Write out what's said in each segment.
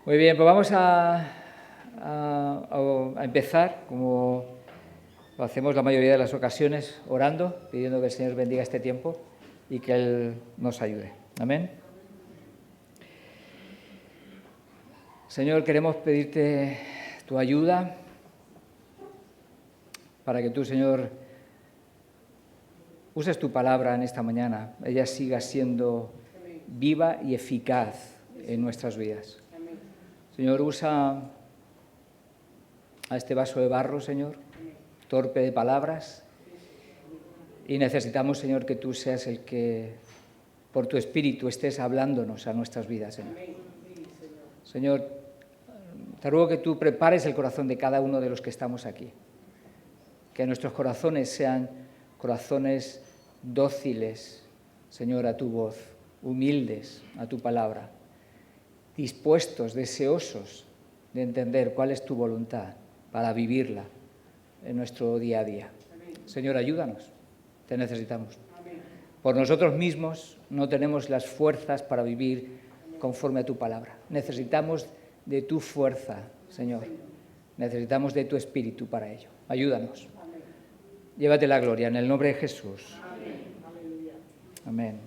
Muy bien, pues vamos a empezar, como lo hacemos la mayoría de las ocasiones, orando, pidiendo que el Señor bendiga este tiempo y que Él nos ayude. Amén. Señor, queremos pedirte tu ayuda para que tú, Señor, uses tu palabra en esta mañana. Ella siga siendo viva y eficaz en nuestras vidas. Señor, usa a este vaso de barro, Señor, torpe de palabras, y necesitamos, Señor, que tú seas el que, por tu Espíritu, estés hablándonos a nuestras vidas, Señor. Señor, te ruego que tú prepares el corazón de cada uno de los que estamos aquí, que nuestros corazones sean corazones dóciles, Señor, a tu voz, humildes a tu palabra, dispuestos, deseosos de entender cuál es tu voluntad para vivirla en nuestro día a día. Señor, ayúdanos, te necesitamos. Por nosotros mismos no tenemos las fuerzas para vivir conforme a tu palabra. Necesitamos de tu fuerza, Señor. Necesitamos de tu Espíritu para ello. Ayúdanos. Llévate la gloria en el nombre de Jesús. Amén.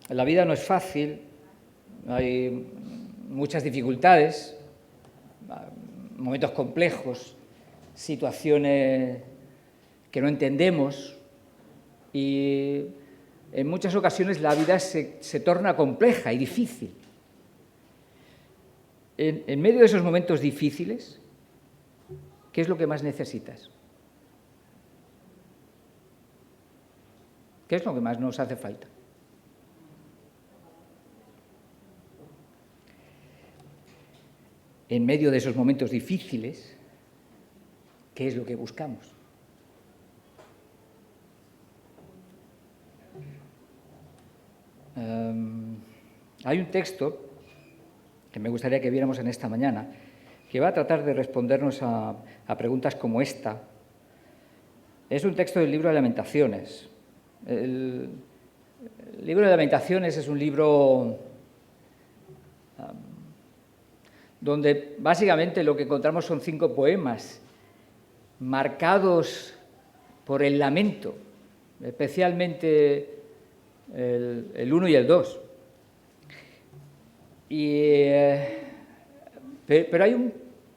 La vida no es fácil, hay muchas dificultades, momentos complejos, situaciones que no entendemos y en muchas ocasiones la vida se torna compleja y difícil. En medio de esos momentos difíciles, ¿qué es lo que más necesitas? ¿Qué es lo que más nos hace falta? En medio de esos momentos difíciles, ¿qué es lo que buscamos? Hay un texto que me gustaría que viéramos en esta mañana, que va a tratar de respondernos a preguntas como esta. Es un texto del libro de Lamentaciones. El libro de Lamentaciones es un libro donde básicamente lo que encontramos son 5 poemas marcados por el lamento, especialmente el 1 y el 2. Pero hay un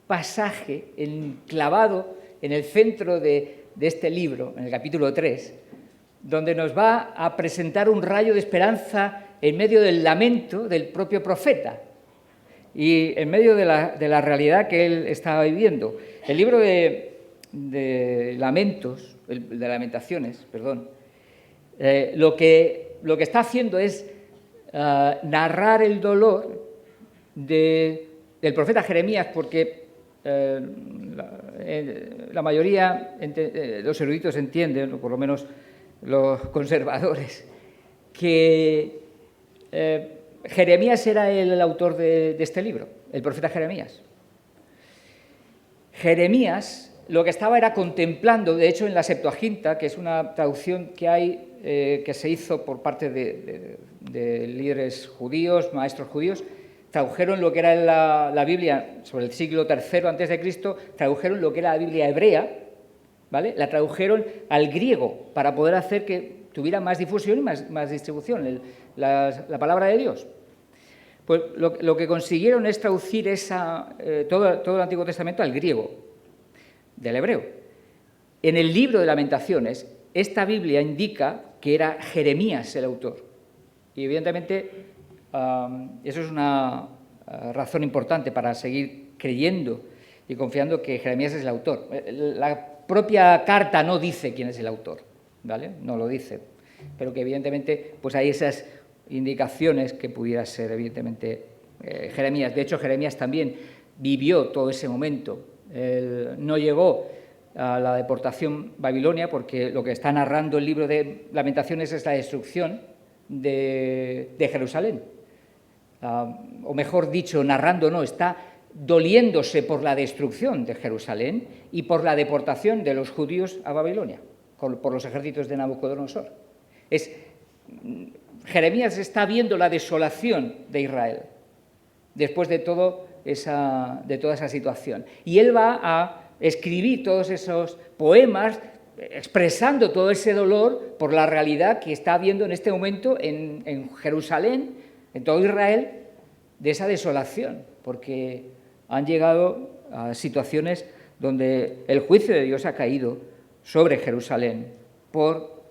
pasaje enclavado en el centro de este libro, en el capítulo 3, donde nos va a presentar un rayo de esperanza en medio del lamento del propio profeta y en medio de la realidad que él estaba viviendo. El libro de Lamentaciones, lo que está haciendo es narrar el dolor del profeta Jeremías, porque la mayoría de los eruditos entienden, o por lo menos los conservadores, que Jeremías era el autor de este libro, el profeta Jeremías. Jeremías lo que estaba era contemplando, de hecho en la Septuaginta, que es una traducción que hay, que se hizo por parte de líderes judíos, maestros judíos, tradujeron lo que era la Biblia sobre el siglo III a.C., tradujeron lo que era la Biblia hebrea, ¿vale? La tradujeron al griego para poder hacer que tuviera más difusión y más distribución, la palabra de Dios. Pues lo que consiguieron es traducir todo el Antiguo Testamento al griego, del hebreo. En el libro de Lamentaciones, esta Biblia indica que era Jeremías el autor. Y evidentemente eso es una razón importante para seguir creyendo y confiando que Jeremías es el autor. La propia carta no dice quién es el autor, ¿vale? No lo dice, pero que evidentemente pues hay esas indicaciones que pudiera ser evidentemente Jeremías. De hecho, Jeremías también vivió todo ese momento. Él no llegó a la deportación babilonia porque lo que está narrando el libro de Lamentaciones es la destrucción de Jerusalén. O mejor dicho, narrando no, está doliéndose por la destrucción de Jerusalén y por la deportación de los judíos a Babilonia por los ejércitos de Nabucodonosor. Es Jeremías está viendo la desolación de Israel después de toda esa situación. Y él va a escribir todos esos poemas expresando todo ese dolor por la realidad que está habiendo en este momento en Jerusalén, en todo Israel, de esa desolación, porque han llegado a situaciones donde el juicio de Dios ha caído sobre Jerusalén por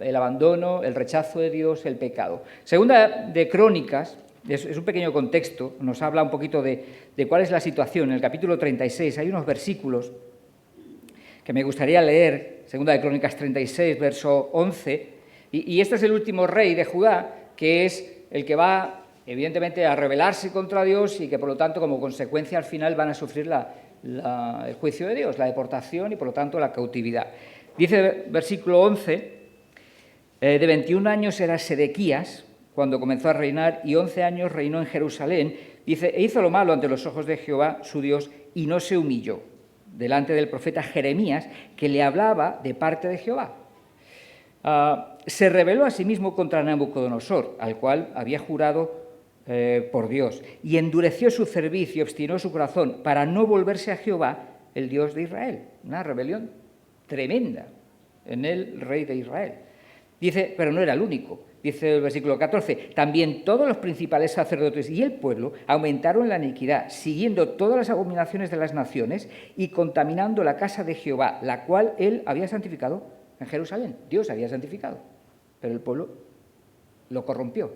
el abandono, el rechazo de Dios, el pecado. Segunda de Crónicas, es un pequeño contexto, nos habla un poquito de cuál es la situación. En el capítulo 36 hay unos versículos que me gustaría leer, Segunda de Crónicas 36, verso 11, y este es el último rey de Judá, que es el que va, evidentemente, a rebelarse contra Dios y que, por lo tanto, como consecuencia, al final van a sufrir el juicio de Dios, la deportación y, por lo tanto, la cautividad. Dice versículo 11, de 21 años era Sedequías cuando comenzó a reinar y 11 años reinó en Jerusalén. Dice, e hizo lo malo ante los ojos de Jehová, su Dios, y no se humilló delante del profeta Jeremías, que le hablaba de parte de Jehová. Se rebeló a sí mismo contra Nabucodonosor, al cual había jurado por Dios, y endureció su cerviz y obstinó su corazón para no volverse a Jehová, el Dios de Israel. Una rebelión tremenda en el rey de Israel. Dice, pero no era el único. Dice el versículo 14, también todos los principales sacerdotes y el pueblo aumentaron la iniquidad, siguiendo todas las abominaciones de las naciones y contaminando la casa de Jehová, la cual él había santificado en Jerusalén. Dios había santificado, pero el pueblo lo corrompió.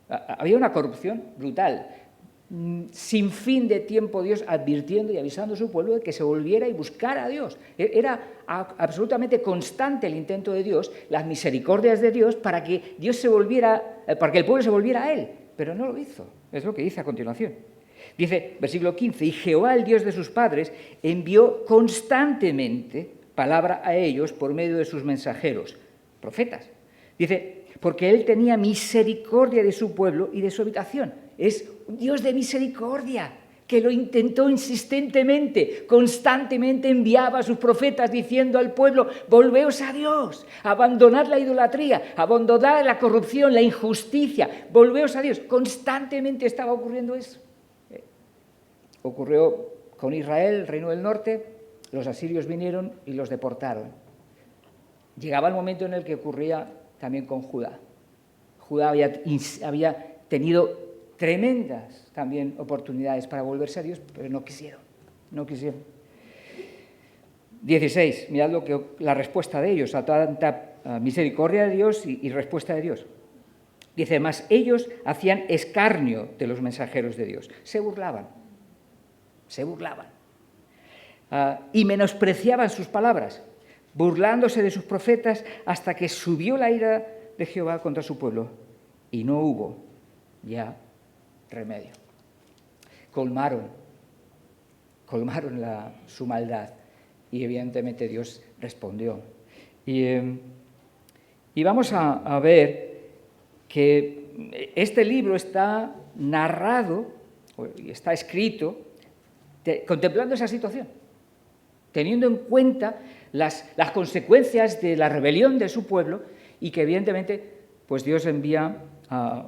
Había una corrupción brutal. Sin fin de tiempo Dios advirtiendo y avisando a su pueblo de que se volviera y buscara a Dios. Era absolutamente constante el intento de Dios, las misericordias de Dios para que Dios se volviera, para que el pueblo se volviera a él, pero no lo hizo. Es lo que dice a continuación. Dice, versículo 15, y Jehová, el Dios de sus padres, envió constantemente palabra a ellos por medio de sus mensajeros, profetas. Dice, porque él tenía misericordia de su pueblo y de su habitación. Es un Dios de misericordia, que lo intentó insistentemente, constantemente enviaba a sus profetas diciendo al pueblo, volveos a Dios, abandonad la idolatría, abandonad la corrupción, la injusticia, volveos a Dios. Constantemente estaba ocurriendo eso. Ocurrió con Israel, el reino del norte, los asirios vinieron y los deportaron. Llegaba el momento en el que ocurría también con Judá. Judá había tenido tremendas también oportunidades para volverse a Dios, pero no quisieron. 16, mirad la respuesta de ellos, a tanta misericordia de Dios y respuesta de Dios. Dice, mas ellos hacían escarnio de los mensajeros de Dios, se burlaban, y menospreciaban sus palabras, burlándose de sus profetas hasta que subió la ira de Jehová contra su pueblo y no hubo ya remedio. Colmaron su maldad y evidentemente Dios respondió. Y vamos a ver que este libro está narrado, está escrito, contemplando esa situación, teniendo en cuenta las consecuencias de la rebelión de su pueblo y que evidentemente pues Dios envía a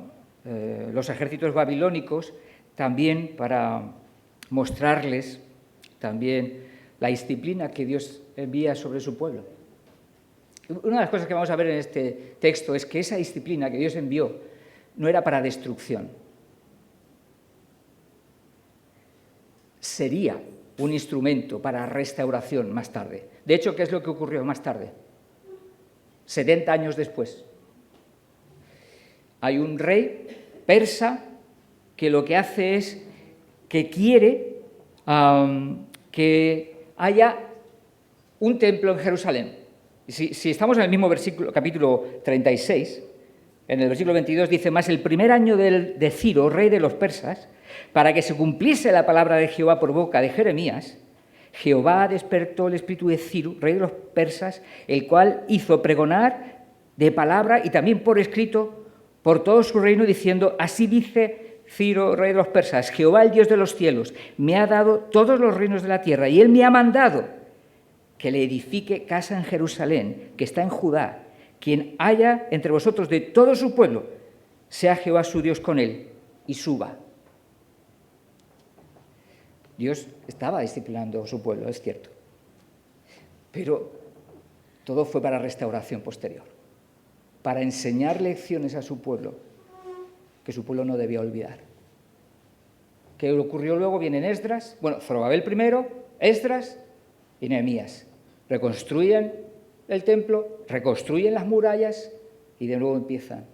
los ejércitos babilónicos también para mostrarles también la disciplina que Dios envía sobre su pueblo. Una de las cosas que vamos a ver en este texto es que esa disciplina que Dios envió no era para destrucción. Sería un instrumento para restauración más tarde. De hecho, ¿qué es lo que ocurrió más tarde? 70 años después. Hay un rey persa que lo que hace es que quiere que haya un templo en Jerusalén. Si estamos en el mismo versículo, capítulo 36, en el versículo 22 dice, mas el primer año de Ciro, rey de los persas, para que se cumpliese la palabra de Jehová por boca de Jeremías, Jehová despertó el espíritu de Ciro, rey de los persas, el cual hizo pregonar de palabra y también por escrito por todo su reino, diciendo, así dice Ciro, rey de los persas, Jehová, el Dios de los cielos, me ha dado todos los reinos de la tierra y él me ha mandado que le edifique casa en Jerusalén, que está en Judá, quien haya entre vosotros de todo su pueblo, sea Jehová su Dios con él y suba. Dios estaba disciplinando a su pueblo, es cierto, pero todo fue para restauración posterior, para enseñar lecciones a su pueblo que su pueblo no debía olvidar. ¿Qué ocurrió luego? Vienen Esdras, Zorobabel primero, Esdras y Nehemías. Reconstruyen el templo, reconstruyen las murallas y de nuevo empiezan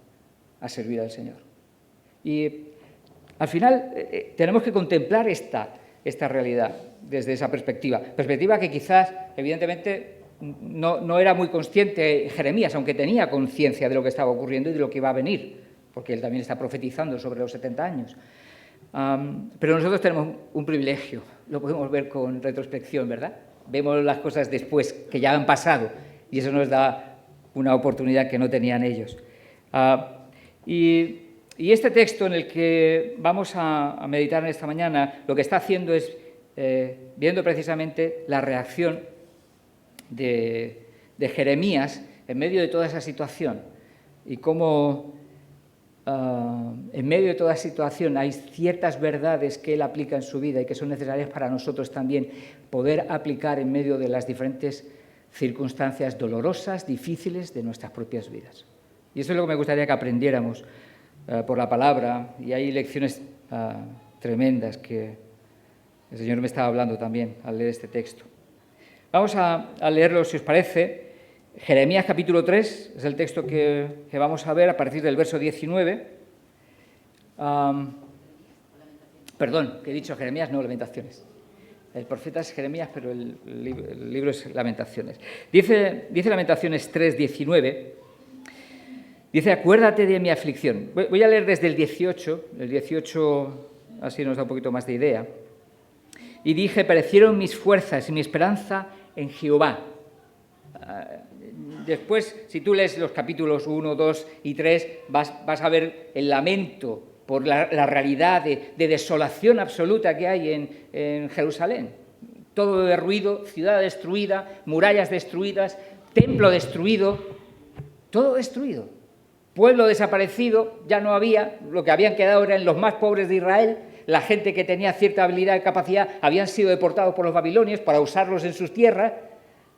a servir al Señor. Y al final tenemos que contemplar esta realidad desde esa perspectiva que quizás, evidentemente, no era muy consciente Jeremías, aunque tenía conciencia de lo que estaba ocurriendo y de lo que iba a venir, porque él también está profetizando sobre los 70 años. Pero nosotros tenemos un privilegio, lo podemos ver con retrospección, ¿verdad? Vemos las cosas después, que ya han pasado, y eso nos da una oportunidad que no tenían ellos. Y este texto en el que vamos a meditar en esta mañana, lo que está haciendo es viendo precisamente la reacción de Jeremías en medio de toda esa situación y cómo en medio de toda situación hay ciertas verdades que él aplica en su vida y que son necesarias para nosotros también poder aplicar en medio de las diferentes circunstancias dolorosas, difíciles de nuestras propias vidas. Y eso es lo que me gustaría que aprendiéramos por la palabra, y hay lecciones tremendas que el Señor me estaba hablando también al leer este texto. Vamos a leerlo, si os parece. Jeremías capítulo 3 es el texto que vamos a ver a partir del verso 19. Perdón, que he dicho Jeremías, no, Lamentaciones. El profeta es Jeremías, pero el libro es Lamentaciones. Dice Lamentaciones 3, 19, dice, acuérdate de mi aflicción. Voy a leer desde el 18, así nos da un poquito más de idea. Y dije, perecieron mis fuerzas y mi esperanza en Jehová. Después, si tú lees los capítulos 1, 2 y 3, vas a ver el lamento por la realidad de desolación absoluta que hay en Jerusalén. Todo derruido, ciudad destruida, murallas destruidas, templo destruido, todo destruido. Pueblo desaparecido, ya no había, lo que habían quedado eran los más pobres de Israel. La gente que tenía cierta habilidad y capacidad habían sido deportados por los babilonios para usarlos en sus tierras.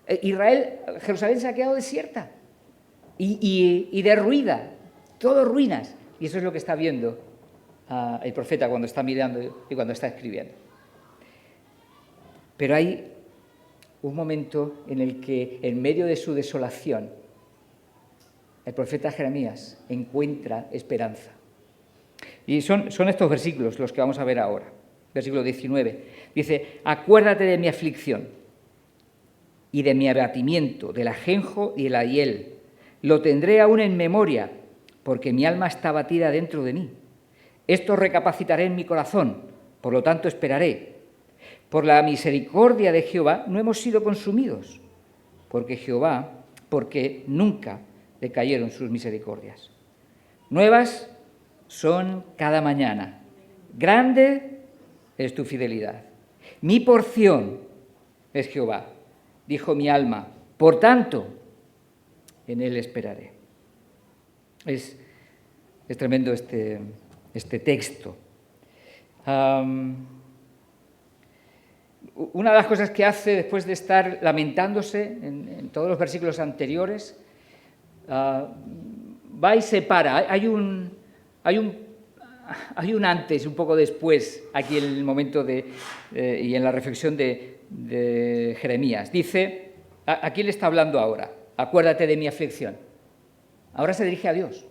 Jerusalén se ha quedado desierta y derruida, todo ruinas. Y eso es lo que está viendo el profeta cuando está mirando y cuando está escribiendo. Pero hay un momento en el que, en medio de su desolación, el profeta Jeremías encuentra esperanza. Y son estos versículos los que vamos a ver ahora. Versículo 19. Dice, acuérdate de mi aflicción y de mi abatimiento, del ajenjo y el hiel. Lo tendré aún en memoria, porque mi alma está abatida dentro de mí. Esto recapacitaré en mi corazón, por lo tanto esperaré. Por la misericordia de Jehová no hemos sido consumidos, porque nunca decayeron sus misericordias. Nuevas son cada mañana. Grande es tu fidelidad. Mi porción es Jehová, dijo mi alma, por tanto, en él esperaré. Es tremendo este texto. Una de las cosas que hace después de estar lamentándose en todos los versículos anteriores, va y separa. Hay un antes, un poco después, aquí en el momento y en la reflexión de Jeremías. Dice, ¿a quién le está hablando ahora? Acuérdate de mi aflicción. Ahora se dirige a Dios.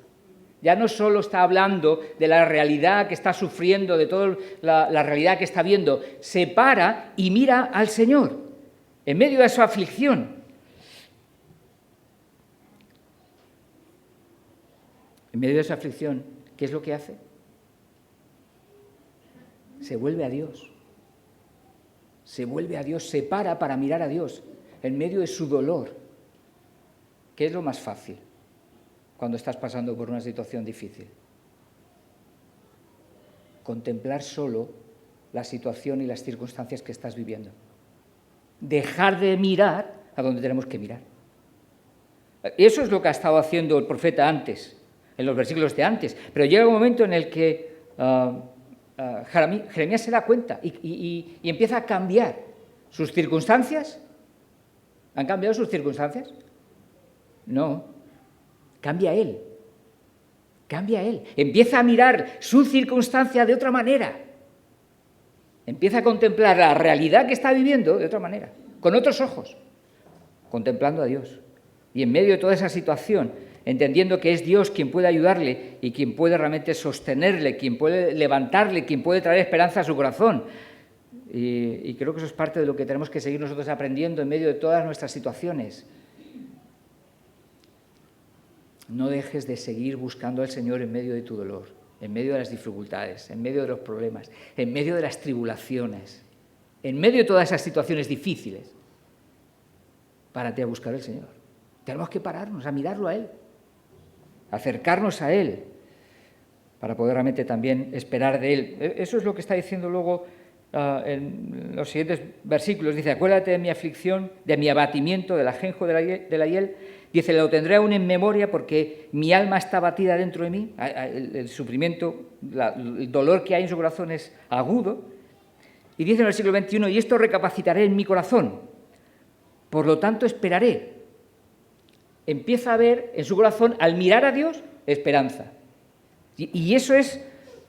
Ya no solo está hablando de la realidad que está sufriendo, de toda la realidad que está viendo. Se para y mira al Señor en medio de su aflicción. En medio de su aflicción, ¿qué es lo que hace? Se vuelve a Dios. Se vuelve a Dios, se para mirar a Dios en medio de su dolor. ¿Qué es lo más fácil cuando estás pasando por una situación difícil? Contemplar solo la situación y las circunstancias que estás viviendo. Dejar de mirar a donde tenemos que mirar. Eso es lo que ha estado haciendo el profeta antes, en los versículos de antes. Pero llega un momento en el que Jeremías se da cuenta y empieza a cambiar sus circunstancias. ¿Han cambiado sus circunstancias? No. Cambia él. Cambia él. Empieza a mirar su circunstancia de otra manera. Empieza a contemplar la realidad que está viviendo de otra manera, con otros ojos, contemplando a Dios. Y en medio de toda esa situación, entendiendo que es Dios quien puede ayudarle y quien puede realmente sostenerle, quien puede levantarle, quien puede traer esperanza a su corazón. Y creo que eso es parte de lo que tenemos que seguir nosotros aprendiendo en medio de todas nuestras situaciones. No dejes de seguir buscando al Señor en medio de tu dolor, en medio de las dificultades, en medio de los problemas, en medio de las tribulaciones, en medio de todas esas situaciones difíciles. Párate a buscar al Señor. Tenemos que pararnos a mirarlo a Él, acercarnos a Él, para poder realmente también esperar de Él. Eso es lo que está diciendo luego en los siguientes versículos. Dice, acuérdate de mi aflicción, de mi abatimiento, del ajenjo de la hiel. Dice, lo tendré aún en memoria porque mi alma está abatida dentro de mí. El sufrimiento, el dolor que hay en su corazón es agudo. Y dice en el versículo 21, y esto recapacitaré en mi corazón, por lo tanto esperaré. Empieza a ver en su corazón, al mirar a Dios, esperanza. Y eso es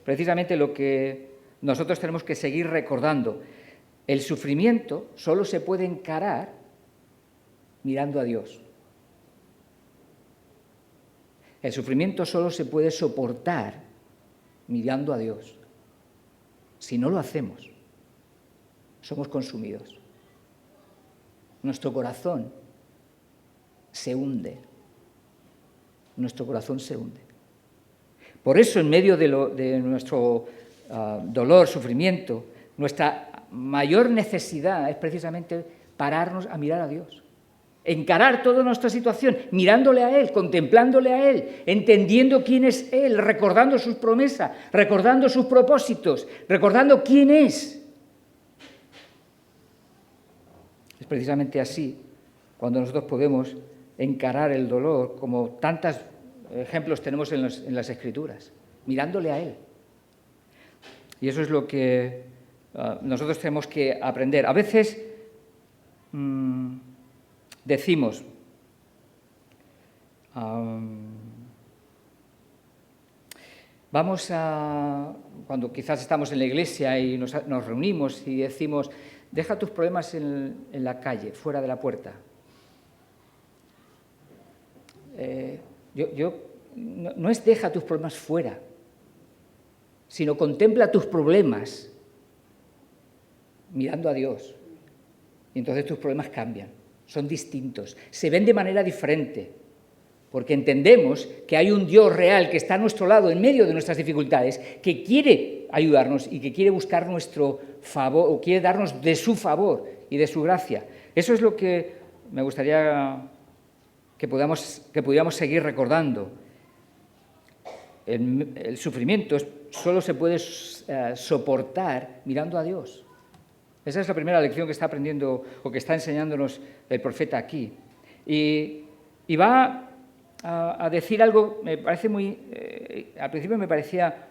precisamente lo que nosotros tenemos que seguir recordando. El sufrimiento solo se puede encarar mirando a Dios. El sufrimiento solo se puede soportar mirando a Dios. Si no lo hacemos, somos consumidos. Nuestro corazón se hunde. Nuestro corazón se hunde. Por eso, en medio de nuestro dolor, sufrimiento, nuestra mayor necesidad es precisamente pararnos a mirar a Dios. Encarar toda nuestra situación, mirándole a Él, contemplándole a Él, entendiendo quién es Él, recordando sus promesas, recordando sus propósitos, recordando quién es. Es precisamente así cuando nosotros podemos encarar el dolor, como tantos ejemplos tenemos en las Escrituras, mirándole a Él. Y eso es lo que nosotros tenemos que aprender. A veces decimos, cuando quizás estamos en la iglesia y nos reunimos y decimos, deja tus problemas en la calle, fuera de la puerta. No es deja tus problemas fuera, sino contempla tus problemas mirando a Dios. Y entonces tus problemas cambian, son distintos, se ven de manera diferente, porque entendemos que hay un Dios real que está a nuestro lado en medio de nuestras dificultades, que quiere ayudarnos y que quiere buscar nuestro favor, o quiere darnos de su favor y de su gracia. Eso es lo que me gustaría que pudiéramos seguir recordando. El sufrimiento solo se puede soportar mirando a Dios. Esa es la primera lección que está aprendiendo o que está enseñándonos el profeta aquí. Y va a decir algo, me parece al principio me parecía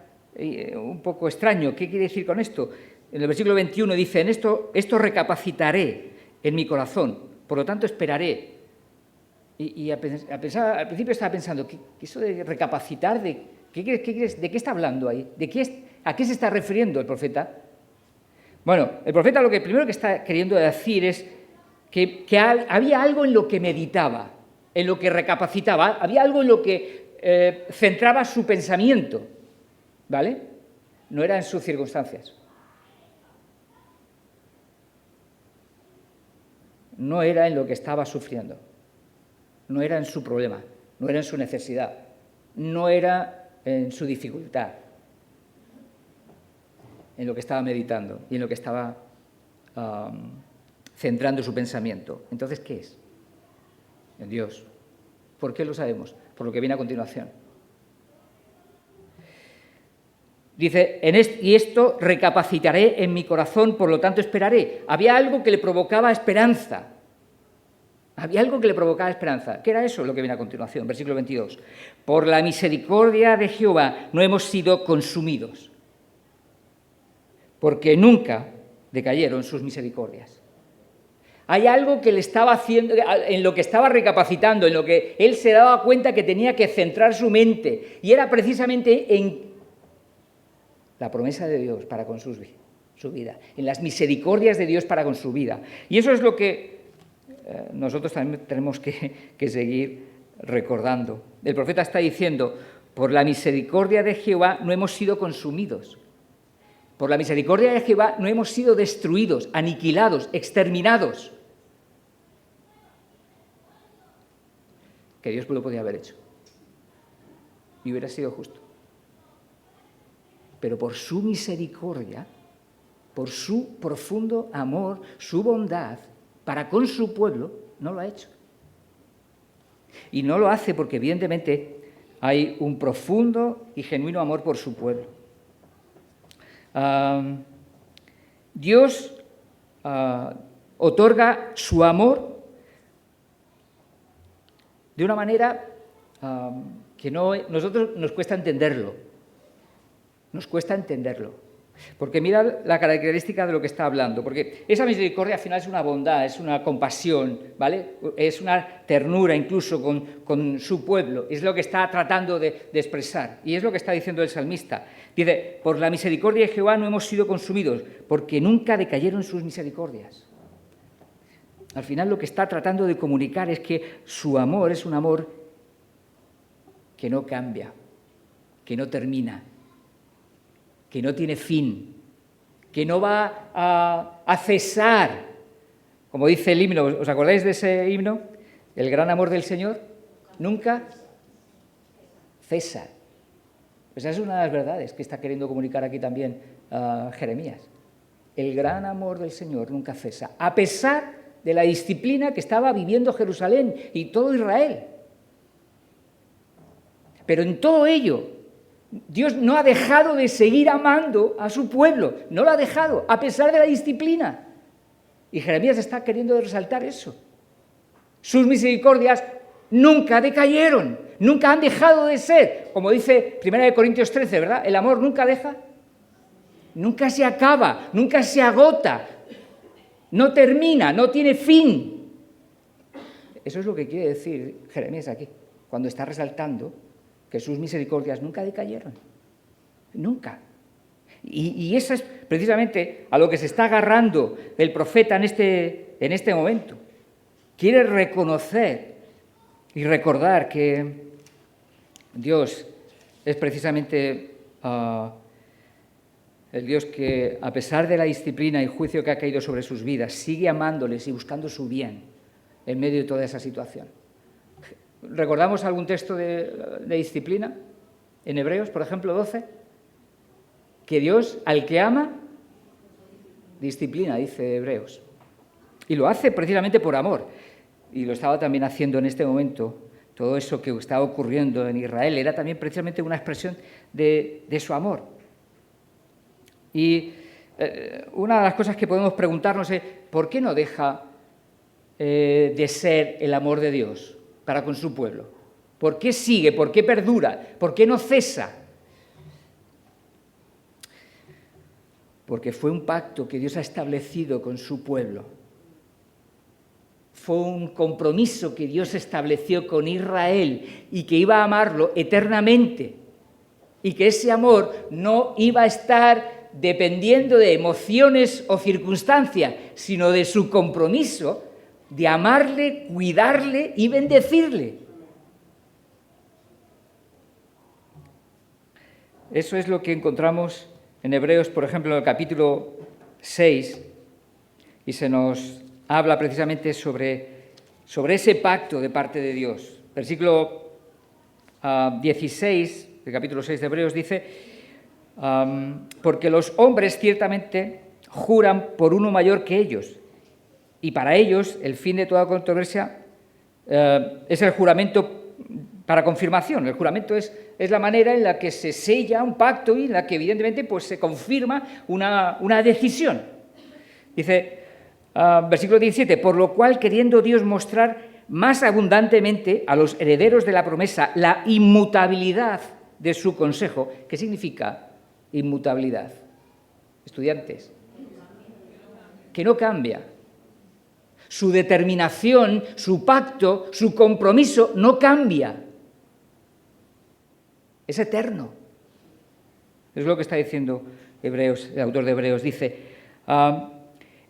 un poco extraño. ¿Qué quiere decir con esto? En el versículo 21 dice, en esto recapacitaré en mi corazón, por lo tanto esperaré. Y al principio estaba pensando, ¿qué eso de recapacitar? ¿De qué está hablando ahí? ¿A qué se está refiriendo el profeta? Bueno, el profeta lo primero que está queriendo decir es que había algo en lo que meditaba, en lo que recapacitaba, había algo en lo que centraba su pensamiento, ¿vale? No era en sus circunstancias. No era en lo que estaba sufriendo. No era en su problema, no era en su necesidad, no era en su dificultad, en lo que estaba meditando y en lo que estaba centrando su pensamiento. Entonces, ¿qué es? En Dios. ¿Por qué lo sabemos? Por lo que viene a continuación. Dice, y esto recapacitaré en mi corazón, por lo tanto esperaré. Había algo que le provocaba esperanza. Había algo que le provocaba esperanza. ¿Qué era eso? Lo que viene a continuación, versículo 22. Por la misericordia de Jehová no hemos sido consumidos, porque nunca decayeron sus misericordias. Hay algo que le estaba haciendo, en lo que estaba recapacitando, en lo que él se daba cuenta que tenía que centrar su mente, y era precisamente en la promesa de Dios para con su vida, en las misericordias de Dios para con su vida. Y eso es lo que nosotros también tenemos que seguir recordando. El profeta está diciendo, por la misericordia de Jehová no hemos sido consumidos. Por la misericordia de Jehová no hemos sido destruidos, aniquilados, exterminados. Que Dios lo podía haber hecho. Y hubiera sido justo. Pero por su misericordia, por su profundo amor, su bondad, para con su pueblo, no lo ha hecho. Y no lo hace porque evidentemente hay un profundo y genuino amor por su pueblo. Dios otorga su amor de una manera que nosotros nos cuesta entenderlo. Nos cuesta entenderlo. Porque mira la característica de lo que está hablando, porque esa misericordia al final es una bondad, es una compasión, ¿vale? Es una ternura incluso con su pueblo, es lo que está tratando de expresar, y es lo que está diciendo el salmista. Dice, por la misericordia de Jehová no hemos sido consumidos, porque nunca decayeron sus misericordias. Al final lo que está tratando de comunicar es que su amor es un amor que no cambia, que no termina, que no tiene fin, que no va a cesar. Como dice el himno, ¿os acordáis de ese himno? El gran amor del Señor nunca cesa. Esa es una de las verdades que está queriendo comunicar aquí también Jeremías. El gran amor del Señor nunca cesa, a pesar de la disciplina que estaba viviendo Jerusalén y todo Israel. Pero en todo ello, Dios no ha dejado de seguir amando a su pueblo, no lo ha dejado, a pesar de la disciplina. Y Jeremías está queriendo resaltar eso. Sus misericordias nunca decayeron, nunca han dejado de ser. Como dice 1 Corintios 13, ¿verdad? El amor nunca deja, nunca se acaba, nunca se agota, no termina, no tiene fin. Eso es lo que quiere decir Jeremías aquí, cuando está resaltando que sus misericordias nunca decayeron, nunca. Y eso es precisamente a lo que se está agarrando el profeta en este momento. Quiere reconocer y recordar que Dios es precisamente el Dios que, a pesar de la disciplina y juicio que ha caído sobre sus vidas, sigue amándoles y buscando su bien en medio de toda esa situación. ¿Recordamos algún texto de disciplina? En Hebreos, por ejemplo, 12. Que Dios, al que ama, disciplina, dice Hebreos. Y lo hace precisamente por amor. Y lo estaba también haciendo en este momento. Todo eso que estaba ocurriendo en Israel era también precisamente una expresión de su amor. Y una de las cosas que podemos preguntarnos es, ¿por qué no deja de ser el amor de Dios para con su pueblo? ¿Por qué sigue? ¿Por qué perdura? ¿Por qué no cesa? Porque fue un pacto que Dios ha establecido con su pueblo. Fue un compromiso que Dios estableció con Israel y que iba a amarlo eternamente. Y que ese amor no iba a estar dependiendo de emociones o circunstancias, sino de su compromiso de amarle, cuidarle y bendecirle. Eso es lo que encontramos en Hebreos, por ejemplo, en el capítulo 6, y se nos habla precisamente sobre ese pacto de parte de Dios. Versículo 16 del capítulo 6 de Hebreos dice, porque los hombres ciertamente juran por uno mayor que ellos, y para ellos el fin de toda controversia es el juramento para confirmación. El juramento es la manera en la que se sella un pacto y en la que evidentemente pues, se confirma una decisión. Dice, Versículo 17, por lo cual, queriendo Dios mostrar más abundantemente a los herederos de la promesa la inmutabilidad de su consejo. ¿Qué significa inmutabilidad? Estudiantes. Que no cambia. Su determinación, su pacto, su compromiso no cambia. Es eterno. Es lo que está diciendo Hebreos, el autor de Hebreos. Dice,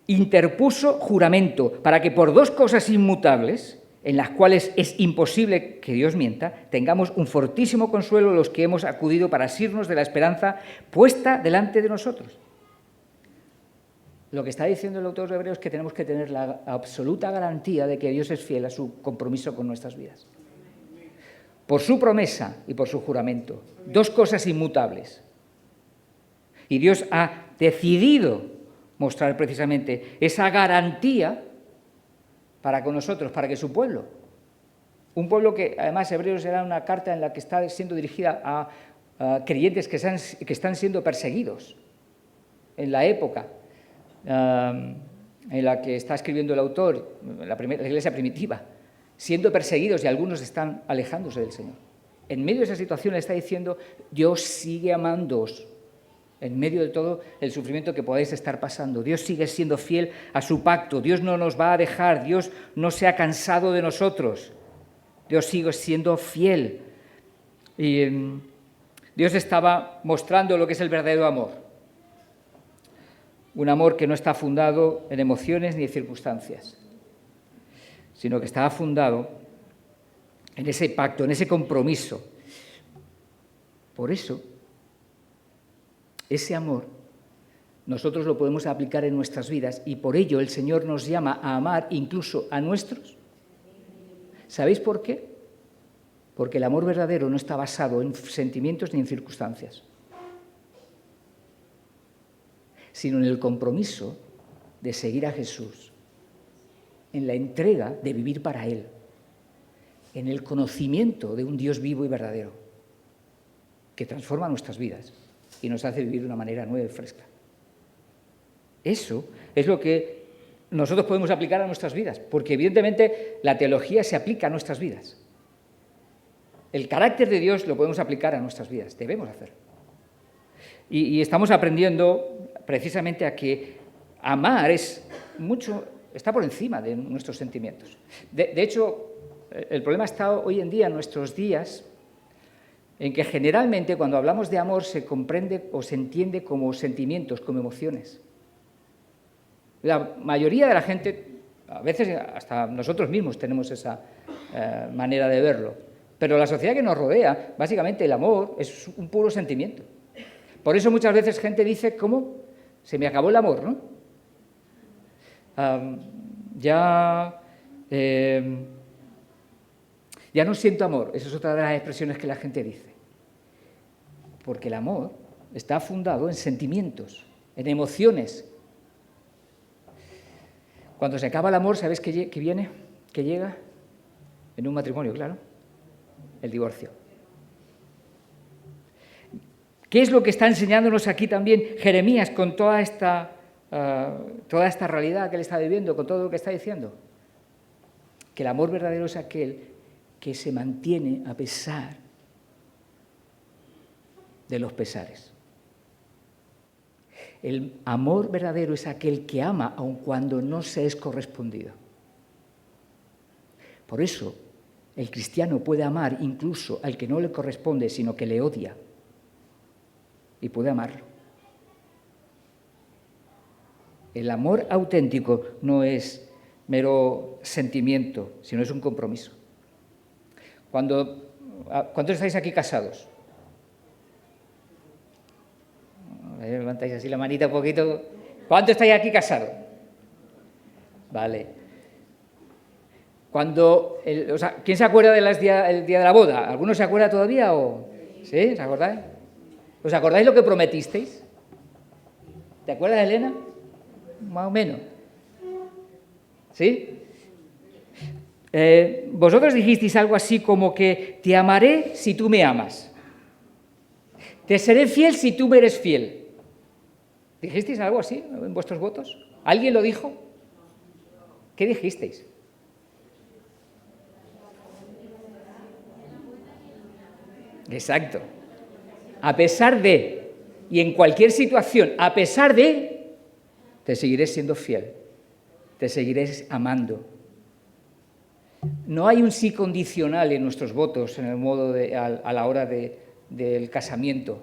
interpuso juramento para que por dos cosas inmutables, en las cuales es imposible que Dios mienta, tengamos un fortísimo consuelo los que hemos acudido para asirnos de la esperanza puesta delante de nosotros. Lo que está diciendo el autor de Hebreos es que tenemos que tener la absoluta garantía de que Dios es fiel a su compromiso con nuestras vidas. Por su promesa y por su juramento. Dos cosas inmutables. Y Dios ha decidido mostrar precisamente esa garantía para con nosotros, para que su pueblo, un pueblo que además Hebreos era una carta en la que está siendo dirigida a creyentes que están siendo perseguidos en la época en la que está escribiendo el autor, la iglesia primitiva, siendo perseguidos y algunos están alejándose del Señor. En medio de esa situación le está diciendo, Dios sigue amándoos, en medio de todo el sufrimiento que podáis estar pasando. Dios sigue siendo fiel a su pacto, Dios no nos va a dejar, Dios no se ha cansado de nosotros, Dios sigue siendo fiel. Y Dios estaba mostrando lo que es el verdadero amor. Un amor que no está fundado en emociones ni en circunstancias, sino que está fundado en ese pacto, en ese compromiso. Por eso, ese amor nosotros lo podemos aplicar en nuestras vidas y por ello el Señor nos llama a amar incluso a nuestros. ¿Sabéis por qué? Porque el amor verdadero no está basado en sentimientos ni en circunstancias, sino en el compromiso de seguir a Jesús, en la entrega de vivir para Él, en el conocimiento de un Dios vivo y verdadero, que transforma nuestras vidas y nos hace vivir de una manera nueva y fresca. Eso es lo que nosotros podemos aplicar a nuestras vidas, porque evidentemente la teología se aplica a nuestras vidas. El carácter de Dios lo podemos aplicar a nuestras vidas, debemos hacerlo. Y estamos aprendiendo precisamente a que amar está por encima de nuestros sentimientos. De hecho, el problema está hoy en día, en nuestros días, en que generalmente cuando hablamos de amor se comprende o se entiende como sentimientos, como emociones. La mayoría de la gente, a veces hasta nosotros mismos tenemos esa manera de verlo, pero la sociedad que nos rodea, básicamente el amor es un puro sentimiento. Por eso muchas veces gente dice, ¿cómo? Se me acabó el amor, ¿no? Ya no siento amor. Esa es otra de las expresiones que la gente dice. Porque el amor está fundado en sentimientos, en emociones. Cuando se acaba el amor, ¿sabes qué viene? ¿Qué llega? En un matrimonio, claro. El divorcio. ¿Qué es lo que está enseñándonos aquí también Jeremías con toda esta realidad que él está viviendo, con todo lo que está diciendo? Que el amor verdadero es aquel que se mantiene a pesar de los pesares. El amor verdadero es aquel que ama aun cuando no se es correspondido. Por eso, el cristiano puede amar incluso al que no le corresponde, sino que le odia. Y puede amarlo. El amor auténtico no es mero sentimiento, sino es un compromiso. ¿Cuántos estáis aquí casados? Levantáis así la manita un poquito. ¿Cuántos estáis aquí casados? Vale. ¿Quién se acuerda del día de la boda? ¿Alguno se acuerda todavía o...? ¿Sí? ¿Os acordáis? ¿Os acordáis lo que prometisteis? ¿Te acuerdas, Elena? Más o menos. ¿Sí? Vosotros dijisteis algo así como que te amaré si tú me amas. Te seré fiel si tú me eres fiel. ¿Dijisteis algo así en vuestros votos? ¿Alguien lo dijo? ¿Qué dijisteis? Exacto. A pesar de, y en cualquier situación, a pesar de, te seguiré siendo fiel, te seguiré amando. No hay un sí condicional en nuestros votos en el modo a la hora del casamiento.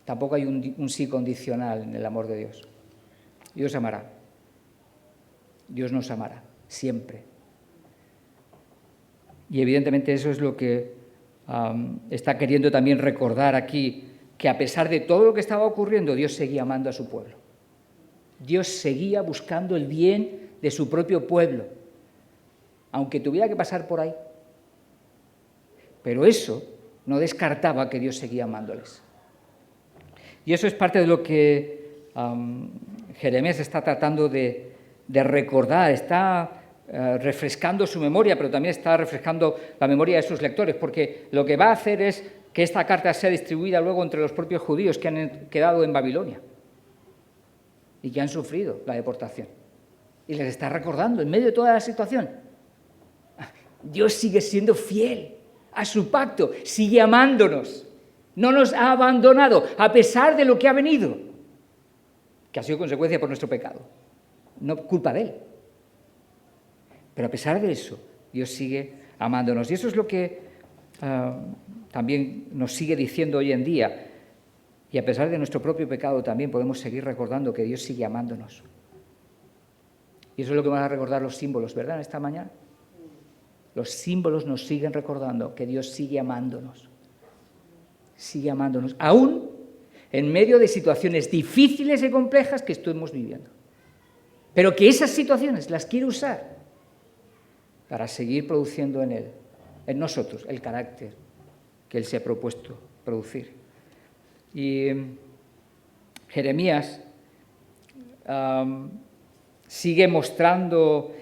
Tampoco hay un sí condicional en el amor de Dios. Dios amará. Dios nos amará, siempre. Y evidentemente eso es lo que está queriendo también recordar aquí, que a pesar de todo lo que estaba ocurriendo, Dios seguía amando a su pueblo. Dios seguía buscando el bien de su propio pueblo, aunque tuviera que pasar por ahí. Pero eso no descartaba que Dios seguía amándoles. Y eso es parte de lo que Jeremías está tratando de recordar, está refrescando su memoria, pero también está refrescando la memoria de sus lectores, porque lo que va a hacer es que esta carta sea distribuida luego entre los propios judíos que han quedado en Babilonia y que han sufrido la deportación. Y les está recordando, en medio de toda la situación, Dios sigue siendo fiel a su pacto, sigue amándonos, no nos ha abandonado, a pesar de lo que ha venido, que ha sido consecuencia por nuestro pecado, no culpa de Él. Pero a pesar de eso, Dios sigue amándonos. Y eso es lo que también nos sigue diciendo hoy en día. Y a pesar de nuestro propio pecado también podemos seguir recordando que Dios sigue amándonos. Y eso es lo que van a recordar los símbolos, ¿verdad?, en esta mañana. Los símbolos nos siguen recordando que Dios sigue amándonos. Sigue amándonos, aún en medio de situaciones difíciles y complejas que estamos viviendo. Pero que esas situaciones las quiere usar para seguir produciendo en Él, en nosotros, el carácter que Él se ha propuesto producir. Y Jeremías sigue mostrando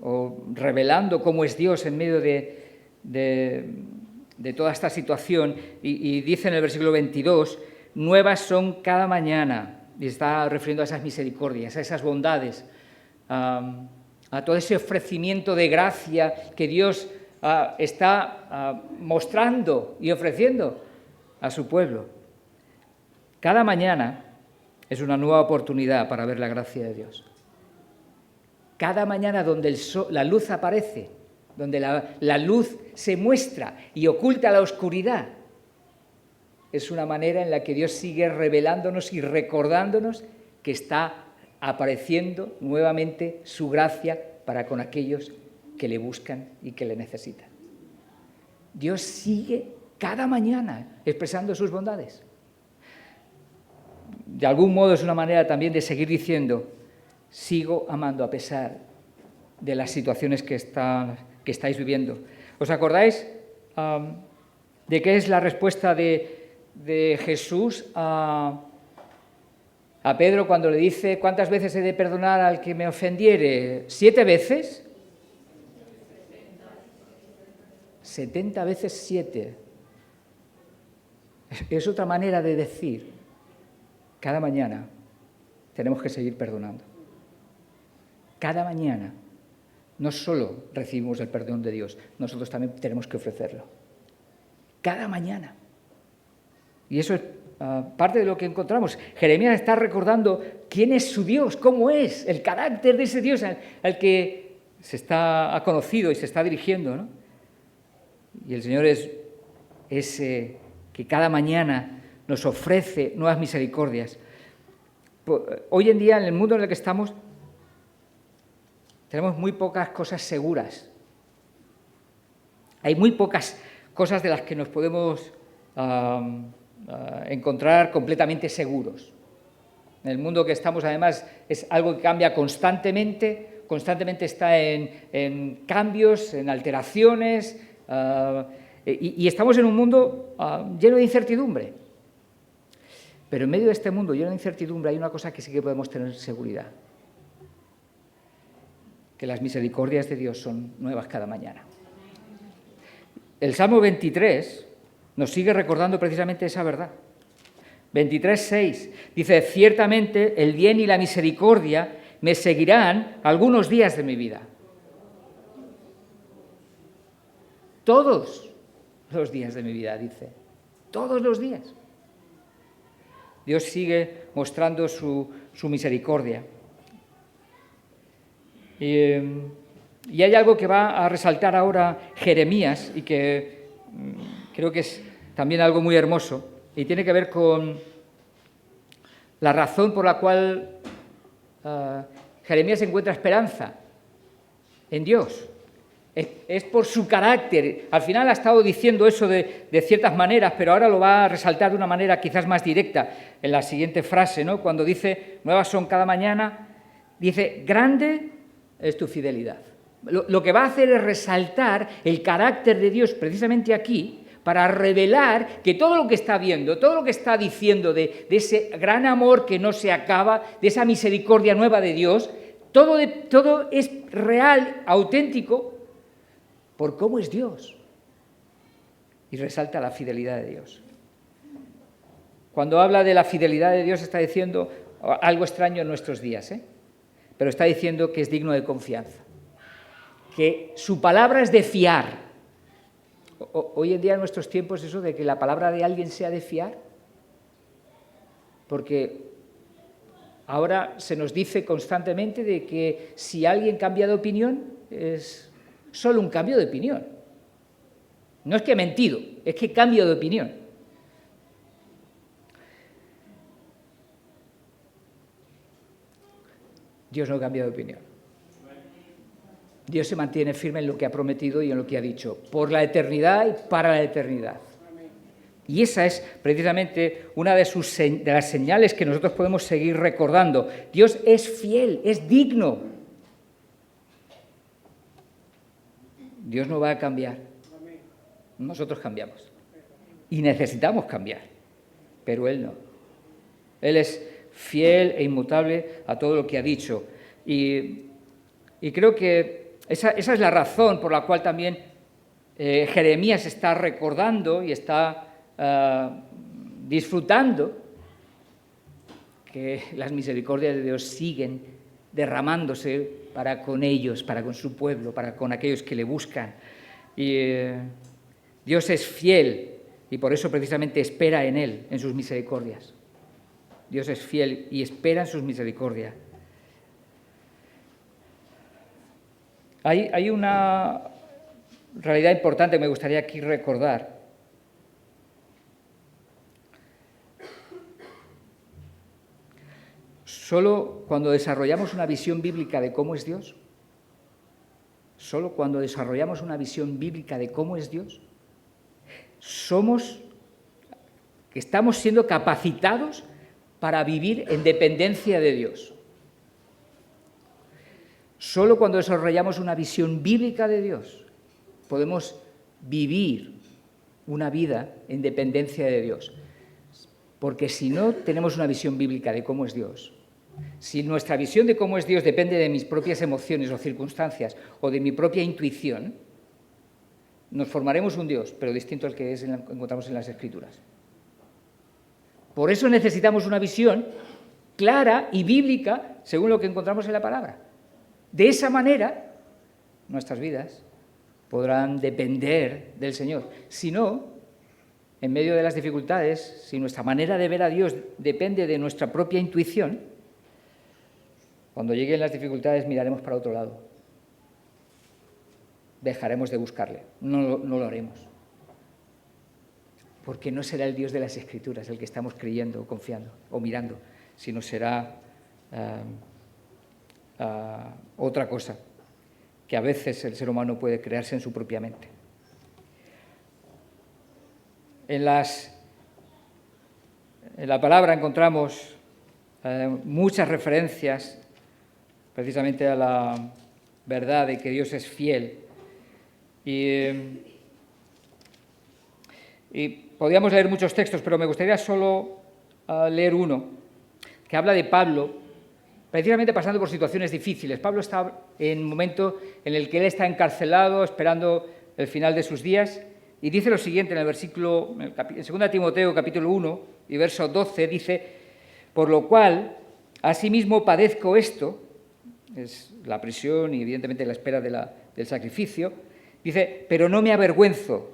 o revelando cómo es Dios en medio de toda esta situación, y dice en el versículo 22, nuevas son cada mañana, y está refiriendo a esas misericordias, a esas bondades, a todo ese ofrecimiento de gracia que Dios está mostrando y ofreciendo a su pueblo. Cada mañana es una nueva oportunidad para ver la gracia de Dios. Cada mañana donde la luz aparece, donde la luz se muestra y oculta la oscuridad, es una manera en la que Dios sigue revelándonos y recordándonos que está apareciendo nuevamente su gracia para con aquellos que le buscan y que le necesitan. Dios sigue cada mañana expresando sus bondades. De algún modo es una manera también de seguir diciendo, sigo amando a pesar de las situaciones que estáis viviendo. ¿Os acordáis de qué es la respuesta de Jesús a Pedro cuando le dice, ¿cuántas veces he de perdonar al que me ofendiere? ¿7 veces? 70 veces 7. Es otra manera de decir, cada mañana tenemos que seguir perdonando. Cada mañana no solo recibimos el perdón de Dios, nosotros también tenemos que ofrecerlo. Cada mañana. Y eso es parte de lo que encontramos. Jeremías está recordando quién es su Dios, cómo es, el carácter de ese Dios al que ha conocido y se está dirigiendo, ¿no? Y el Señor es ese que cada mañana nos ofrece nuevas misericordias. Hoy en día, en el mundo en el que estamos, tenemos muy pocas cosas seguras. Hay muy pocas cosas de las que nos podemos encontrar completamente seguros. En el mundo que estamos, además, es algo que cambia constantemente está en cambios, en alteraciones, y estamos en un mundo lleno de incertidumbre. Pero en medio de este mundo lleno de incertidumbre hay una cosa que sí que podemos tener seguridad, que las misericordias de Dios son nuevas cada mañana. El Salmo 23 nos sigue recordando precisamente esa verdad. 23:6 dice, ciertamente el bien y la misericordia me seguirán algunos días de mi vida. Todos los días de mi vida, dice. Todos los días. Dios sigue mostrando su misericordia. Y hay algo que va a resaltar ahora Jeremías y que creo que es también algo muy hermoso y tiene que ver con la razón por la cual Jeremías encuentra esperanza en Dios. Es por su carácter. Al final ha estado diciendo eso de ciertas maneras, pero ahora lo va a resaltar de una manera quizás más directa en la siguiente frase, ¿no? Cuando dice, nuevas son cada mañana, dice, grande es tu fidelidad. Lo que va a hacer es resaltar el carácter de Dios precisamente aquí para revelar que todo lo que está viendo, todo lo que está diciendo de ese gran amor que no se acaba, de esa misericordia nueva de Dios, todo es real, auténtico, por cómo es Dios. Y resalta la fidelidad de Dios. Cuando habla de la fidelidad de Dios está diciendo algo extraño en nuestros días, pero está diciendo que es digno de confianza, que su palabra es de fiar. Hoy en día en nuestros tiempos eso de que la palabra de alguien sea de fiar, porque ahora se nos dice constantemente de que si alguien cambia de opinión es solo un cambio de opinión. No es que he mentido, es que cambio de opinión. Dios no cambia de opinión. Dios se mantiene firme en lo que ha prometido y en lo que ha dicho, por la eternidad y para la eternidad. Y esa es precisamente una de las señales que nosotros podemos seguir recordando. Dios es fiel, es digno. Dios no va a cambiar. Nosotros cambiamos. Y necesitamos cambiar. Pero Él no. Él es fiel e inmutable a todo lo que ha dicho. Y creo que esa es la razón por la cual también Jeremías está recordando y está disfrutando que las misericordias de Dios siguen derramándose para con ellos, para con su pueblo, para con aquellos que le buscan. Y Dios es fiel y por eso precisamente espera en Él, en sus misericordias. Dios es fiel y espera en sus misericordias. Hay una realidad importante que me gustaría aquí recordar. Solo cuando desarrollamos una visión bíblica de cómo es Dios, solo cuando desarrollamos una visión bíblica de cómo es Dios, estamos siendo capacitados para vivir en dependencia de Dios. Solo cuando desarrollamos una visión bíblica de Dios podemos vivir una vida en dependencia de Dios. Porque si no tenemos una visión bíblica de cómo es Dios, si nuestra visión de cómo es Dios depende de mis propias emociones o circunstancias o de mi propia intuición, nos formaremos un Dios, pero distinto al que encontramos en las Escrituras. Por eso necesitamos una visión clara y bíblica según lo que encontramos en la palabra. De esa manera, nuestras vidas podrán depender del Señor. Si no, en medio de las dificultades, si nuestra manera de ver a Dios depende de nuestra propia intuición, cuando lleguen las dificultades miraremos para otro lado. Dejaremos de buscarle, no lo haremos. Porque no será el Dios de las Escrituras el que estamos creyendo o confiando o mirando, sino será otra cosa que a veces el ser humano puede crearse en su propia mente. En la palabra encontramos muchas referencias precisamente a la verdad de que Dios es fiel. Y podríamos leer muchos textos, pero me gustaría solo leer uno que habla de Pablo, precisamente pasando por situaciones difíciles. Pablo está en un momento en el que él está encarcelado, esperando el final de sus días, y dice lo siguiente en el versículo, en 2 Timoteo capítulo 1 y verso 12, dice: por lo cual, asimismo padezco esto, es la prisión y evidentemente la espera del sacrificio. Dice, pero no me avergüenzo.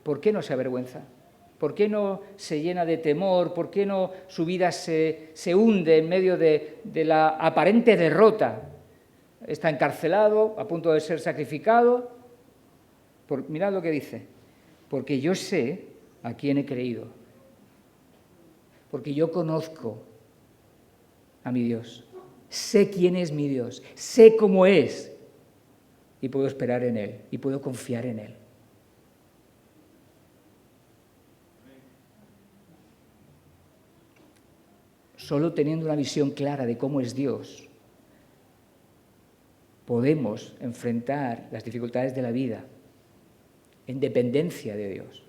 ¿Por qué no se avergüenza? ¿Por qué no se llena de temor? ¿Por qué no su vida se hunde en medio de la aparente derrota? Está encarcelado, a punto de ser sacrificado. Mirad lo que dice. Porque yo sé a quién he creído. Porque yo conozco a mi Dios. Sé quién es mi Dios. Sé cómo es. Y puedo esperar en Él. Y puedo confiar en Él. Solo teniendo una visión clara de cómo es Dios, podemos enfrentar las dificultades de la vida en dependencia de Dios,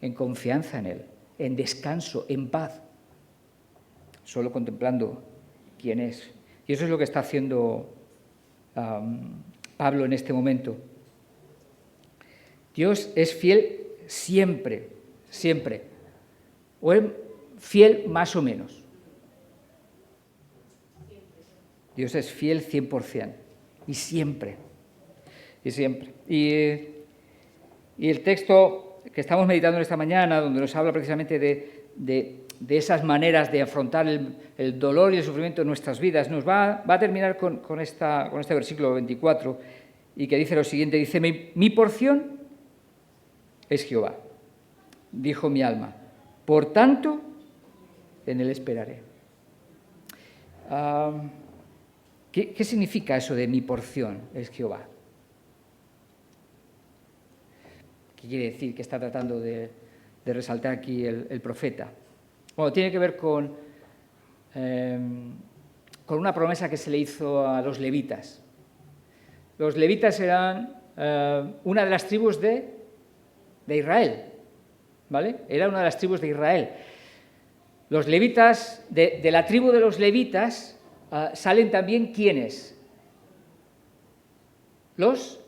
en confianza en Él, en descanso, en paz, solo contemplando quién es. Y eso es lo que está haciendo Pablo en este momento. Dios es fiel siempre, siempre, o es fiel más o menos. Dios es fiel 100%, y siempre, y siempre. Y el texto que estamos meditando esta mañana, donde nos habla precisamente de esas maneras de afrontar el dolor y el sufrimiento en nuestras vidas, nos va a terminar con este versículo 24, y que dice lo siguiente, dice, mi porción es Jehová, dijo mi alma, por tanto, en Él esperaré. ¿Qué significa eso de mi porción es Jehová? ¿Qué quiere decir? ¿Qué está tratando de resaltar aquí el profeta? Bueno, tiene que ver con una promesa que se le hizo a los levitas. Los levitas eran una de las tribus de Israel, ¿vale? Era una de las tribus de Israel. Los levitas, de la tribu de los levitas, salen también ¿quiénes? Los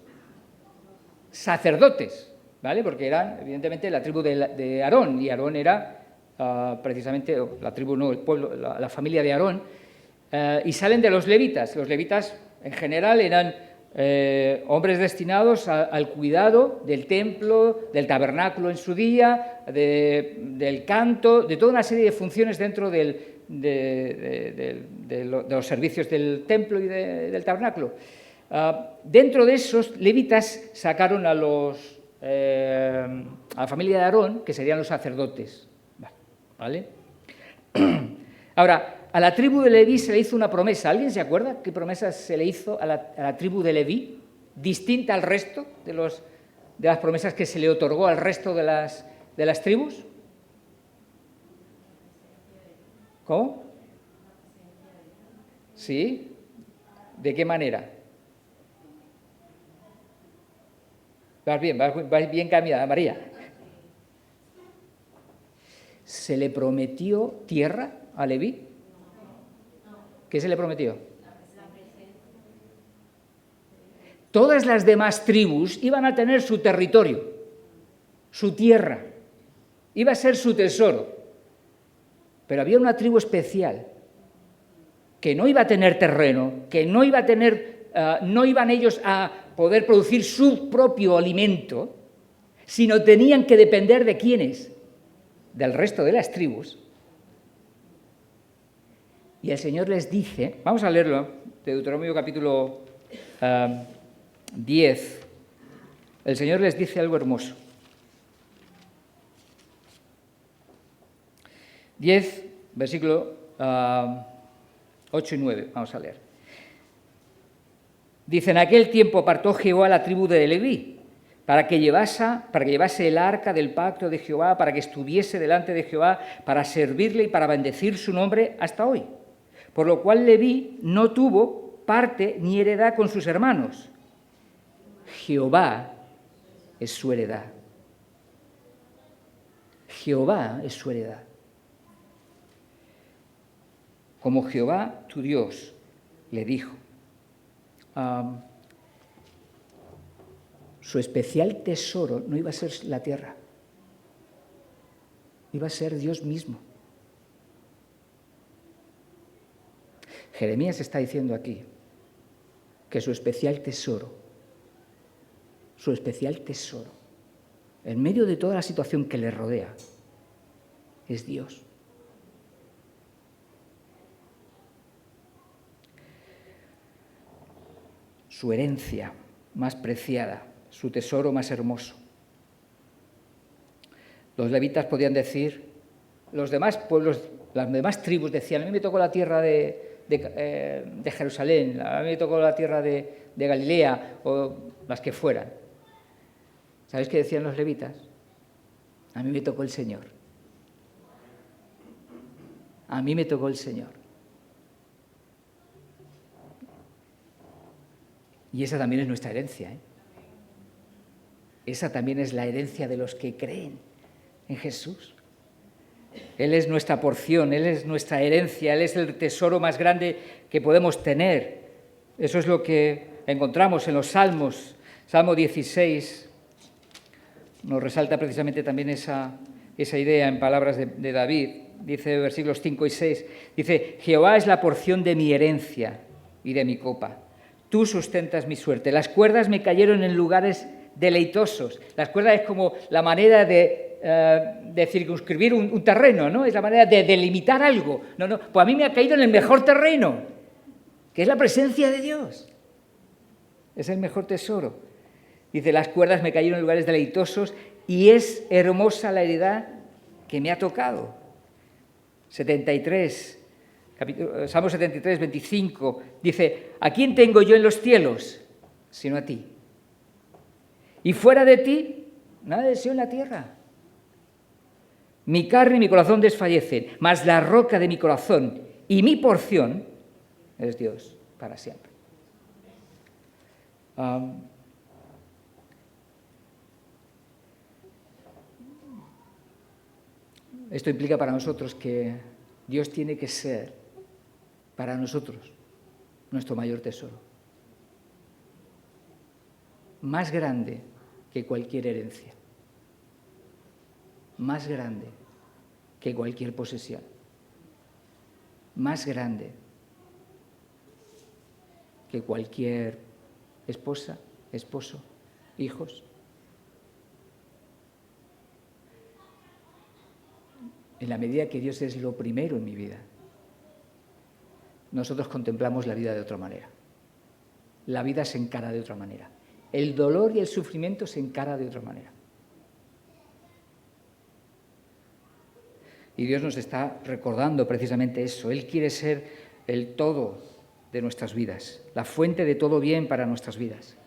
sacerdotes, ¿vale? Porque eran, evidentemente, la tribu de Aarón, y Aarón era precisamente, la tribu no, el pueblo, la familia de Aarón, y salen de los levitas. Los levitas, en general, eran hombres destinados al cuidado del templo, del tabernáculo en su día, del canto, de toda una serie de funciones dentro de los servicios del templo y del tabernáculo. Dentro de esos, levitas sacaron a la familia de Aarón, que serían los sacerdotes. ¿Vale? Ahora, a la tribu de Leví se le hizo una promesa. ¿Alguien se acuerda qué promesa se le hizo a la tribu de Leví? Distinta al resto de las promesas que se le otorgó al resto de las tribus. ¿Cómo? ¿Sí? ¿De qué manera? Vas bien caminada, María. ¿Se le prometió tierra a Leví? ¿Qué se le prometió? Todas las demás tribus iban a tener su territorio, su tierra, iba a ser su tesoro. Pero había una tribu especial que no iba a tener terreno, que no iban ellos a poder producir su propio alimento, sino tenían que depender de ¿quiénes? Del resto de las tribus. Y el Señor les dice, vamos a leerlo, de Deuteronomio capítulo 10, el Señor les dice algo hermoso. 10, versículo 8 y 9, vamos a leer. Dice, en aquel tiempo apartó Jehová a la tribu de Leví, para que llevase el arca del pacto de Jehová, para que estuviese delante de Jehová, para servirle y para bendecir su nombre hasta hoy. Por lo cual Leví no tuvo parte ni heredad con sus hermanos. Jehová es su heredad. Jehová es su heredad. Como Jehová, tu Dios, le dijo. Su especial tesoro no iba a ser la tierra, iba a ser Dios mismo. Jeremías está diciendo aquí, que su especial tesoro, en medio de toda la situación que le rodea, es Dios. Su herencia más preciada, su tesoro más hermoso. Los levitas podían decir, los demás pueblos, las demás tribus decían, a mí me tocó la tierra de Jerusalén, a mí me tocó la tierra de Galilea, o las que fueran. ¿Sabéis qué decían los levitas? A mí me tocó el Señor. A mí me tocó el Señor. Y esa también es nuestra herencia, ¿eh? Esa también es la herencia de los que creen en Jesús. Él es nuestra porción, Él es nuestra herencia, Él es el tesoro más grande que podemos tener. Eso es lo que encontramos en los Salmos. Salmo 16 nos resalta precisamente también esa idea en palabras de David. Dice versículos 5 y 6, dice, Jehová es la porción de mi herencia y de mi copa. Tú sustentas mi suerte. Las cuerdas me cayeron en lugares deleitosos. Las cuerdas es como la manera de circunscribir un terreno, ¿no? Es la manera de delimitar algo. No, pues a mí me ha caído en el mejor terreno, que es la presencia de Dios. Es el mejor tesoro. Dice, las cuerdas me cayeron en lugares deleitosos y es hermosa la heredad que me ha tocado. 73, Salmo 73, 25, dice, ¿a quién tengo yo en los cielos sino a ti? Y fuera de ti, nada deseo en la tierra. Mi carne y mi corazón desfallecen, mas la roca de mi corazón y mi porción es Dios para siempre. Esto implica para nosotros que Dios tiene que ser, para nosotros, nuestro mayor tesoro. Más grande que cualquier herencia. Más grande que cualquier posesión. Más grande que cualquier esposa, esposo, hijos. En la medida que Dios es lo primero en mi vida, nosotros contemplamos la vida de otra manera. La vida se encara de otra manera. El dolor y el sufrimiento se encara de otra manera. Y Dios nos está recordando precisamente eso. Él quiere ser el todo de nuestras vidas, la fuente de todo bien para nuestras vidas.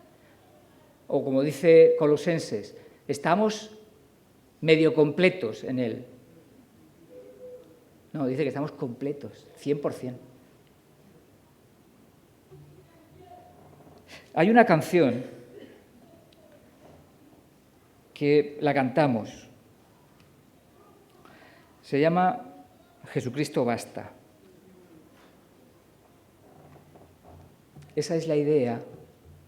O como dice Colosenses, estamos medio completos en Él. No, dice que estamos completos, 100%. Hay una canción que la cantamos. Se llama Jesucristo basta. Esa es la idea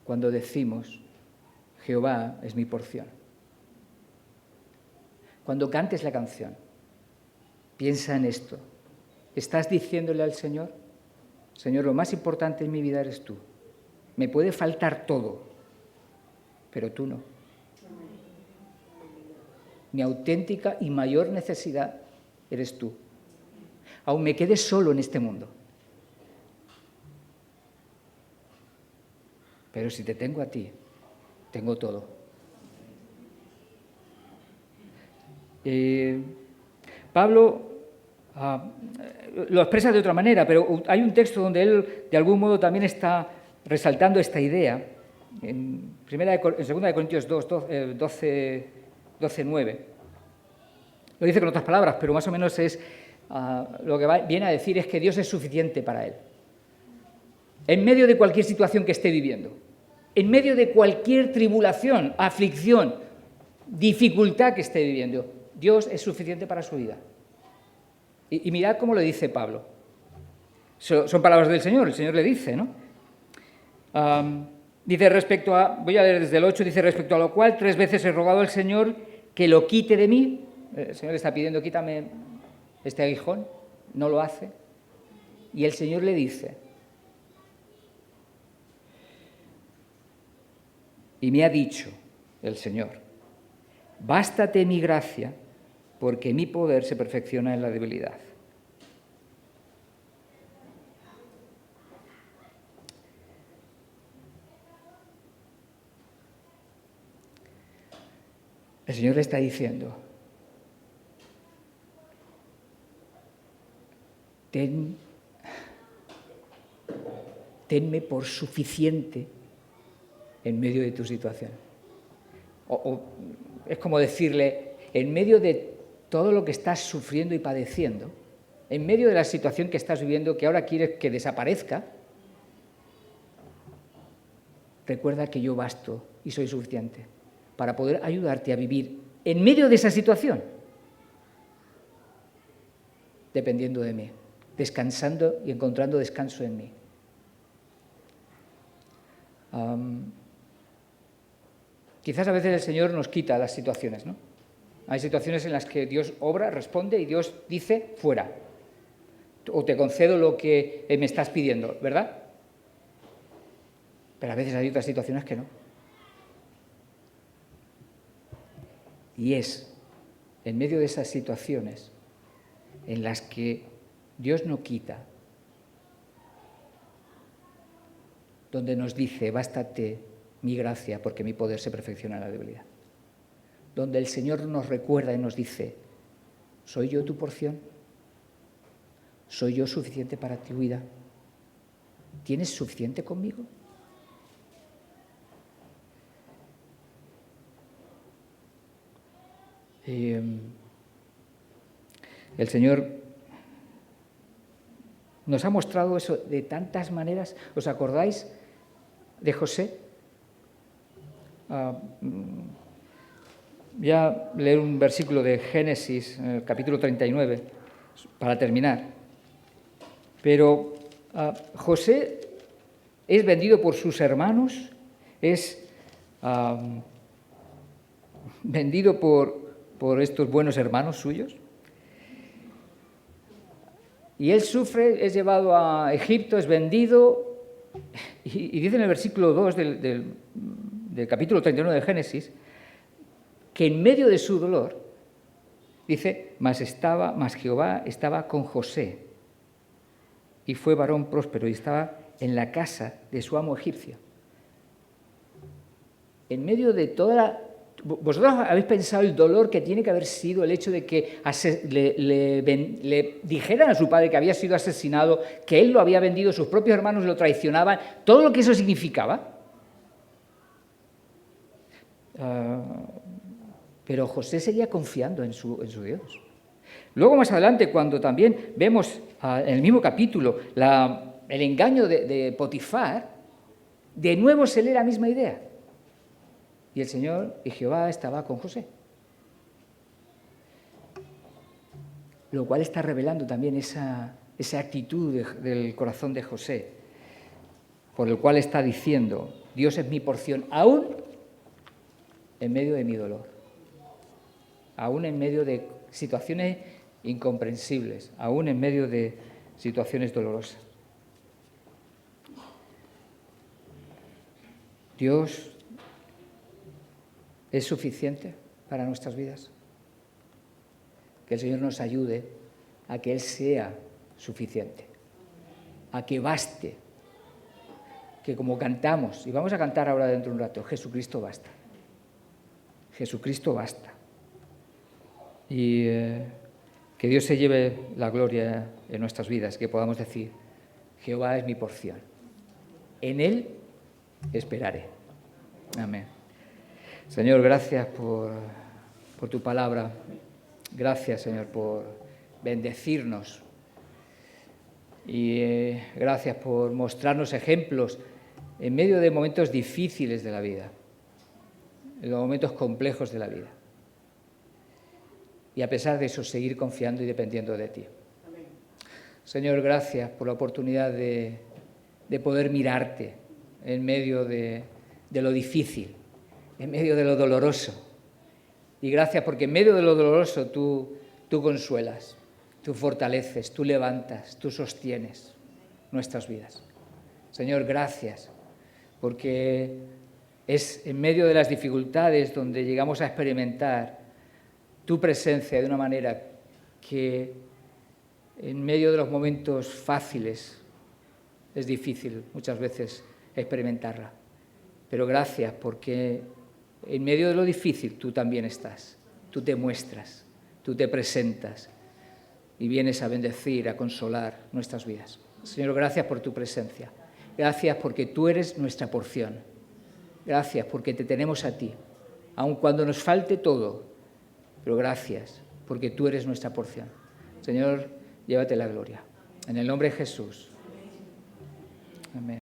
cuando decimos Jehová es mi porción. Cuando cantes la canción, piensa en esto. ¿Estás diciéndole al Señor? Señor, lo más importante en mi vida eres tú. Me puede faltar todo, pero tú no. Mi auténtica y mayor necesidad eres tú. Aún me quede solo en este mundo. Pero si te tengo a ti, tengo todo. Pablo lo expresa de otra manera, pero hay un texto donde él de algún modo también está resaltando esta idea. En 2 Corintios 12, 9. Lo dice con otras palabras, pero más o menos es lo que viene a decir es que Dios es suficiente para él. En medio de cualquier situación que esté viviendo, en medio de cualquier tribulación, aflicción, dificultad que esté viviendo, Dios es suficiente para su vida. Y mirad cómo lo dice Pablo. Son palabras del Señor, el Señor le dice, ¿no? Dice respecto a, voy a leer desde el 8, dice respecto a lo cual 3 veces he rogado al Señor que lo quite de mí. El Señor le está pidiendo, quítame este aguijón, no lo hace. Y el Señor le dice, Y me ha dicho el Señor, bástate mi gracia, porque mi poder se perfecciona en la debilidad. El Señor le está diciendo, tenme por suficiente en medio de tu situación. Es como decirle, en medio de todo lo que estás sufriendo y padeciendo, en medio de la situación que estás viviendo, que ahora quieres que desaparezca, recuerda que yo basto y soy suficiente para poder ayudarte a vivir en medio de esa situación, dependiendo de mí, descansando y encontrando descanso en mí. Quizás a veces el Señor nos quita las situaciones, ¿no? Hay situaciones en las que Dios obra, responde y Dios dice, fuera. O te concedo lo que me estás pidiendo, ¿verdad? Pero a veces hay otras situaciones que no. Y es en medio de esas situaciones en las que Dios no quita, donde nos dice, bástate mi gracia, porque mi poder se perfecciona en la debilidad. Donde el Señor nos recuerda y nos dice, ¿soy yo tu porción? ¿Soy yo suficiente para tu vida? ¿Tienes suficiente conmigo? El Señor nos ha mostrado eso de tantas maneras. ¿Os acordáis de José? Voy a leer un versículo de Génesis, capítulo 39, para terminar. Pero José es vendido por sus hermanos, es vendido por estos buenos hermanos suyos. Y él sufre, es llevado a Egipto, es vendido, y dice en el versículo 2 del capítulo 39 de Génesis, que en medio de su dolor, dice, mas Jehová estaba con José, y fue varón próspero, y estaba en la casa de su amo egipcio. En medio de toda la... ¿Vosotros habéis pensado el dolor que tiene que haber sido el hecho de que le dijeran a su padre que había sido asesinado, que él lo había vendido, sus propios hermanos lo traicionaban, todo lo que eso significaba? Pero José seguía confiando en su Dios. Luego más adelante, cuando también vemos en el mismo capítulo el engaño de Potifar, de nuevo se lee la misma idea. Y el Señor y Jehová estaba con José. Lo cual está revelando también esa actitud del corazón de José, por el cual está diciendo, Dios es mi porción, aún en medio de mi dolor, aún en medio de situaciones incomprensibles, aún en medio de situaciones dolorosas. Dios es suficiente para nuestras vidas. Que el Señor nos ayude a que Él sea suficiente, a que baste, que como cantamos, y vamos a cantar ahora dentro de un rato, Jesucristo basta. Jesucristo basta. Y que Dios se lleve la gloria en nuestras vidas, que podamos decir, Jehová es mi porción, en Él esperaré. Amén. Señor, gracias por tu palabra. Gracias, Señor, por bendecirnos. Y gracias por mostrarnos ejemplos en medio de momentos difíciles de la vida, en los momentos complejos de la vida. Y a pesar de eso, seguir confiando y dependiendo de ti. Amén. Señor, gracias por la oportunidad de poder mirarte en medio de lo difícil, en medio de lo doloroso. Y gracias porque en medio de lo doloroso tú consuelas, tú fortaleces, tú levantas, tú sostienes nuestras vidas. Señor, gracias porque Es en medio de las dificultades donde llegamos a experimentar tu presencia de una manera que en medio de los momentos fáciles es difícil muchas veces experimentarla. Pero gracias, porque en medio de lo difícil tú también estás, tú te muestras, tú te presentas y vienes a bendecir, a consolar nuestras vidas. Señor, gracias por tu presencia. Gracias porque tú eres nuestra porción. Gracias porque te tenemos a ti, aun cuando nos falte todo. Pero gracias porque tú eres nuestra porción. Señor, llévate la gloria. En el nombre de Jesús. Amén.